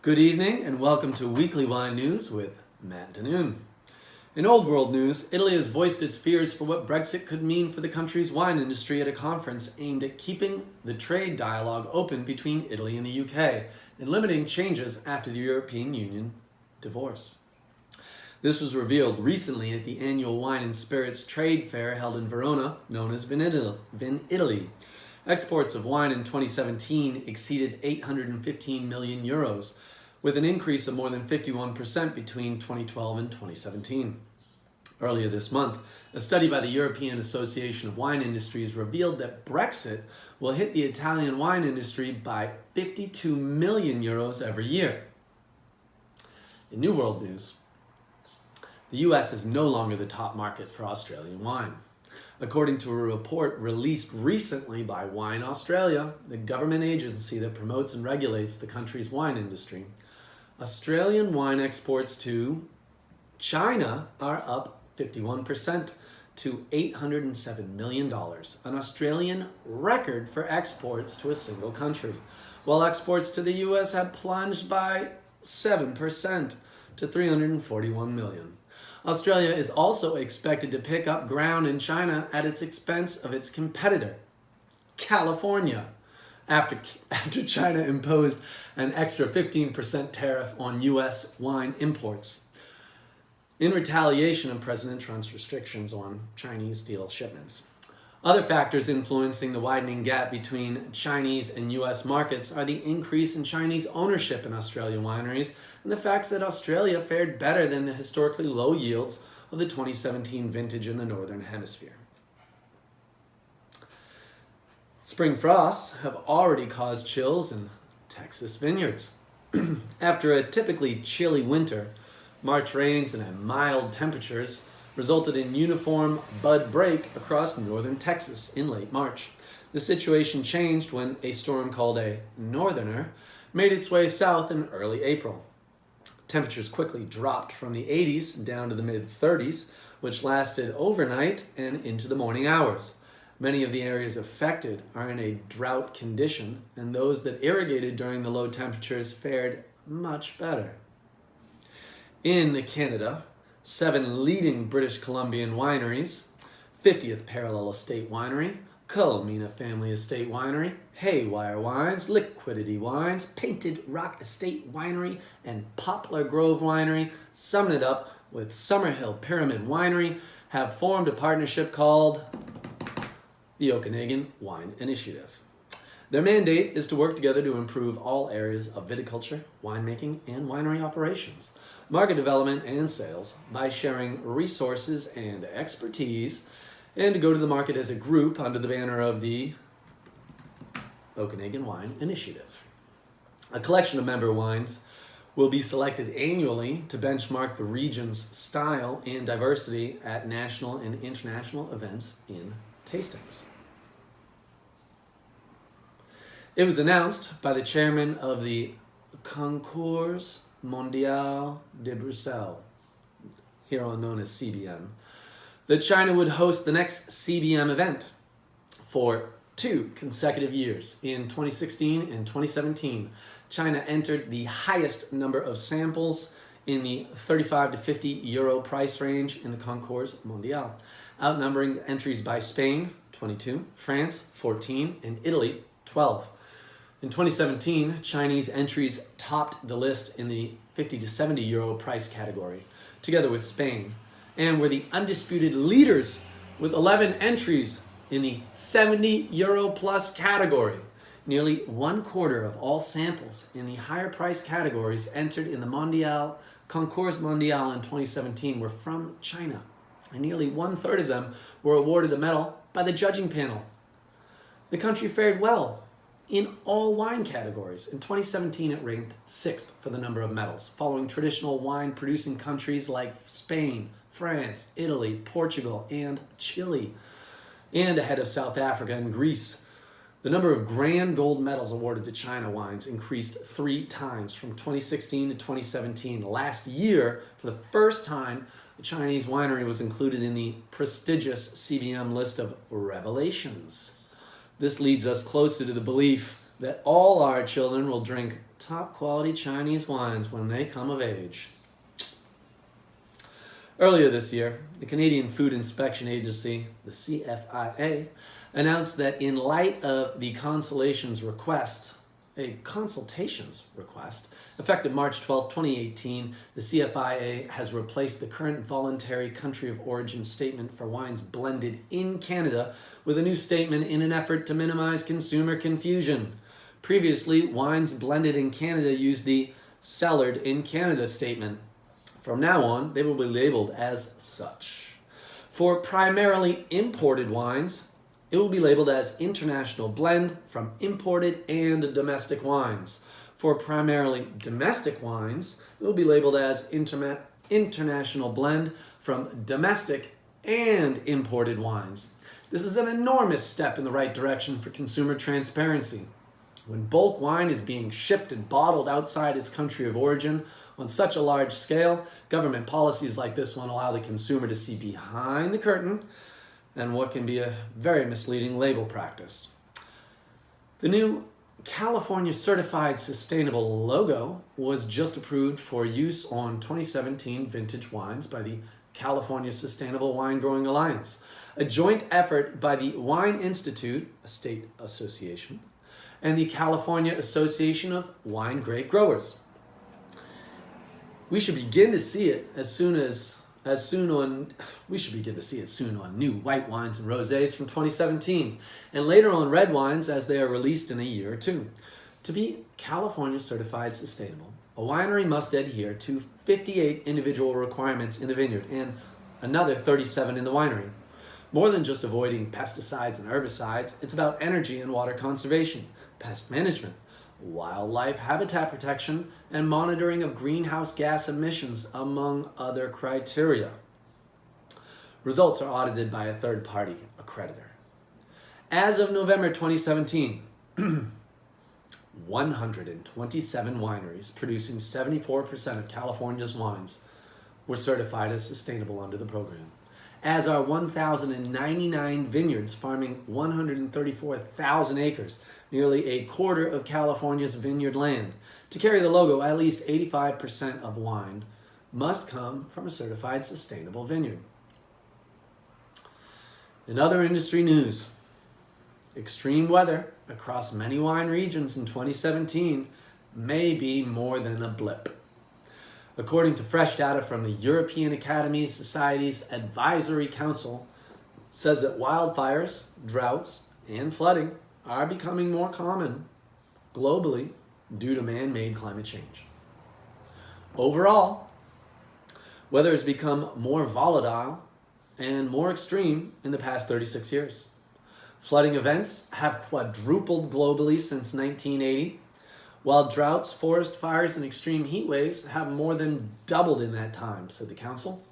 Good evening and welcome to Weekly Wine News with Matt Denune. In Old World News, Italy has voiced its fears for what Brexit could mean for the country's wine industry at a conference aimed at keeping the trade dialogue open between Italy and the UK and limiting changes after the European Union divorce. This was revealed recently at the annual Wine and Spirits Trade Fair held in Verona, known as Vinitaly. Exports of wine in 2017 exceeded 815 million euros, with an increase of more than 51% between 2012 and 2017. Earlier this month, a study by the European Association of Wine Industries revealed that Brexit will hit the Italian wine industry by 52 million euros every year. In New World News, the US is no longer the top market for Australian wine. According to a report released recently by Wine Australia, the government agency that promotes and regulates the country's wine industry, Australian wine exports to China are up 51% to $807 million, an Australian record for exports to a single country, while exports to the US have plunged by 7% to $341 million. Australia is also expected to pick up ground in China at its expense of its competitor, California, after China imposed an extra 15% tariff on U.S. wine imports in retaliation of President Trump's restrictions on Chinese steel shipments. Other factors influencing the widening gap between Chinese and U.S. markets are the increase in Chinese ownership in Australian wineries and the fact that Australia fared better than the historically low yields of the 2017 vintage in the Northern Hemisphere. Spring frosts have already caused chills in Texas vineyards. After a typically chilly winter, March rains and mild temperatures resulted in uniform bud break across northern Texas in late March. The situation changed when a storm called a northerner made its way south in early April. Temperatures quickly dropped from the 80s down to the mid-30s, which lasted overnight and into the morning hours. Many of the areas affected are in a drought condition, and those that irrigated during the low temperatures fared much better. In Canada, 7 leading British Columbian wineries, 50th Parallel Estate Winery, Culmina Family Estate Winery, Haywire Wines, Liquidity Wines, Painted Rock Estate Winery, and Poplar Grove Winery, summing it up with Summerhill Pyramid Winery, have formed a partnership called the Okanagan Wine Initiative. Their mandate is to work together to improve all areas of viticulture, winemaking, and winery operations, market development, and sales by sharing resources and expertise, and to go to the market as a group under the banner of the Okanagan Wine Initiative. A collection of member wines will be selected annually to benchmark the region's style and diversity at national and international events in tastings. It was announced by the chairman of the Concours Mondial de Bruxelles, hereon known as CBM, that China would host the next CBM event for 2 consecutive years. In 2016 and 2017, China entered the highest number of samples in the 35 to 50 euro price range in the Concours Mondial, outnumbering entries by Spain, 22, France, 14, and Italy, 12. In 2017, Chinese entries topped the list in the 50 to 70 euro price category, together with Spain, and were the undisputed leaders with 11 entries in the 70 euro plus category. Nearly 1/4 of all samples in the higher price categories entered in the Concours Mondial in 2017 were from China, and nearly 1/3 of them were awarded a medal by the judging panel. The country fared well in all wine categories. In 2017, it ranked 6th for the number of medals, following traditional wine-producing countries like Spain, France, Italy, Portugal, and Chile, and ahead of South Africa and Greece. The number of grand gold medals awarded to China wines increased 3 times from 2016 to 2017. Last year, for the first time, a Chinese winery was included in the prestigious CBM list of revelations. This leads us closer to the belief that all our children will drink top quality Chinese wines when they come of age. Earlier this year, the Canadian Food Inspection Agency, the CFIA, announced that in light of the consultations request, effective March 12, 2018, the CFIA has replaced the current voluntary country of origin statement for wines blended in Canada with a new statement in an effort to minimize consumer confusion. Previously, wines blended in Canada used the cellared in Canada statement. From now on, they will be labeled as such. For primarily imported wines, it will be labeled as International Blend from imported and domestic wines. For primarily domestic wines, it will be labeled as International Blend from domestic and imported wines. This is an enormous step in the right direction for consumer transparency. When bulk wine is being shipped and bottled outside its country of origin on such a large scale, government policies like this one allow the consumer to see behind the curtain and what can be a very misleading label practice. The new California Certified Sustainable logo was just approved for use on 2017 vintage wines by the California Sustainable Wine Growing Alliance, a joint effort by the Wine Institute, a state association, and the California Association of Wine Grape Growers. We should begin to see it soon on new white wines and rosés from 2017, and later on red wines as they are released in a year or two. To be California Certified Sustainable, a winery must adhere to 58 individual requirements in the vineyard and another 37 in the winery. More than just avoiding pesticides and herbicides, it's about energy and water conservation, pest management, wildlife habitat protection, and monitoring of greenhouse gas emissions, among other criteria. Results are audited by a third-party accreditor. As of November 2017, 127 wineries producing 74% of California's wines were certified as sustainable under the program, as are 1,099 vineyards farming 134,000 acres, nearly a quarter of California's vineyard land. To carry the logo, at least 85% of wine must come from a certified sustainable vineyard. In other industry news, extreme weather across many wine regions in 2017 may be more than a blip. According to fresh data from the European Academy Society's Advisory Council, says that wildfires, droughts, and flooding are becoming more common globally due to man-made climate change. Overall, weather has become more volatile and more extreme in the past 36 years. Flooding events have quadrupled globally since 1980, while droughts, forest fires, and extreme heat waves have more than doubled in that time, said the Council,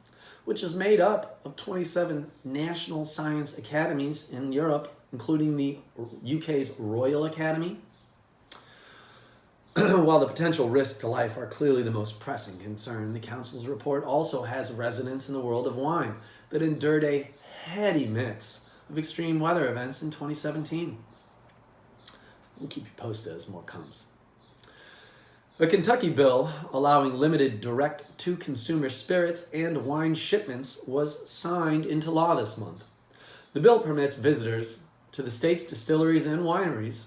which is made up of 27 national science academies in Europe, including the UK's Royal Academy. While the potential risks to life are clearly the most pressing concern, the Council's report also has residents in the world of wine that endured a heady mix of extreme weather events in 2017. We'll keep you posted as more comes. A Kentucky bill allowing limited direct-to-consumer spirits and wine shipments was signed into law this month. The bill permits visitors to the state's distilleries and wineries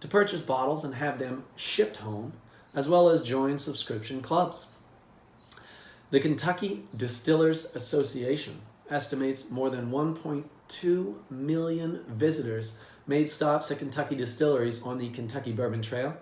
to purchase bottles and have them shipped home, as well as join subscription clubs. The Kentucky Distillers Association estimates more than 1.2 million visitors made stops at Kentucky distilleries on the Kentucky Bourbon Trail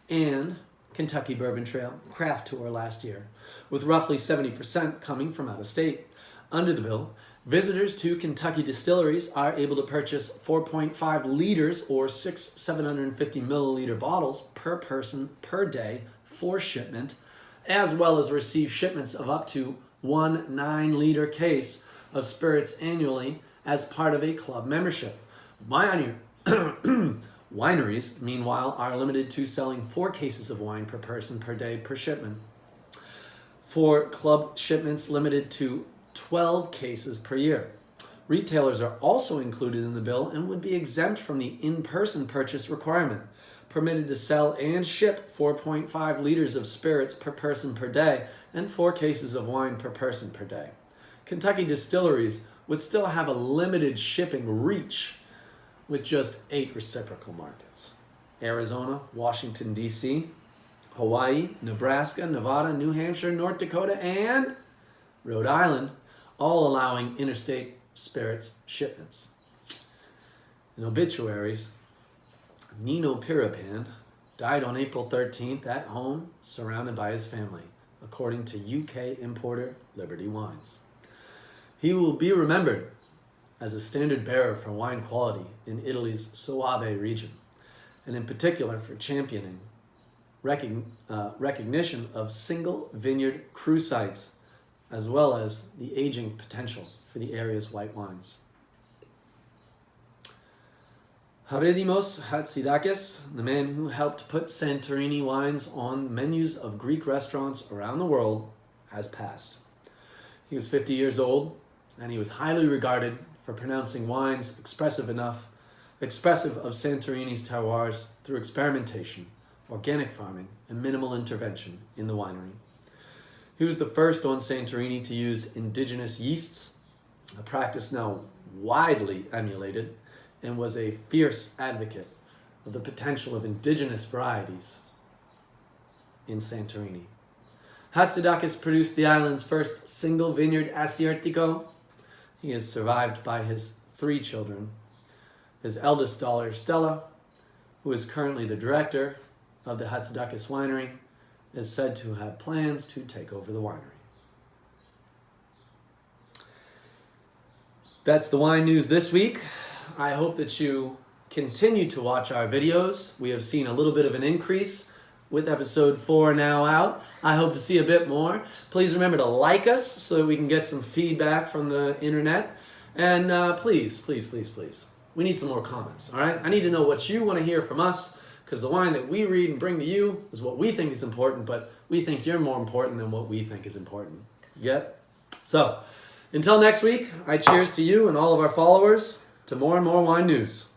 and Kentucky Bourbon Trail Craft Tour last year, with roughly 70% coming from out of state. Under the bill, visitors to Kentucky distilleries are able to purchase 4.5 liters or 6 750 milliliter bottles per person per day for shipment, as well as receive shipments of up to 1 9-liter case of spirits annually as part of a club membership. Wineries, meanwhile, are limited to selling 4 cases of wine per person per day per shipment. For club shipments limited to 12 cases per year. Retailers are also included in the bill and would be exempt from the in-person purchase requirement. permitted to sell and ship 4.5 liters of spirits per person per day and 4 cases of wine per person per day. Kentucky distilleries would still have a limited shipping reach with just 8 reciprocal markets. Arizona, Washington, D.C., Hawaii, Nebraska, Nevada, New Hampshire, North Dakota, and Rhode Island, all allowing interstate spirits shipments. In obituaries, Nino Pirapan died on April 13th at home, surrounded by his family, according to UK importer Liberty Wines. He will be remembered as a standard bearer for wine quality in Italy's Soave region, and in particular for championing recognition of single vineyard cru sites, as well as the aging potential for the area's white wines. Haridimos Hatzidakis, the man who helped put Santorini wines on menus of Greek restaurants around the world, has passed. He was 50 years old, and he was highly regarded for pronouncing wines expressive of Santorini's terroirs through experimentation, organic farming, and minimal intervention in the winery. He was the first on Santorini to use indigenous yeasts, a practice now widely emulated, and was a fierce advocate of the potential of indigenous varieties in Santorini. Hatzidakis produced the island's first single vineyard Asiartico. He is survived by his 3 children. His eldest daughter, Stella, who is currently the director of the Hatzidakis winery, is said to have plans to take over the winery. That's the wine news this week. I hope that you continue to watch our videos. We have seen a little bit of an increase with episode 4 now out. I hope to see a bit more. Please remember to like us so that we can get some feedback from the internet. And please, we need some more comments, all right? I need to know what you want to hear from us, because the wine that we read and bring to you is what we think is important, but we think you're more important than what we think is important. Get? So, until next week, I cheers to you and all of our followers to more and more wine news.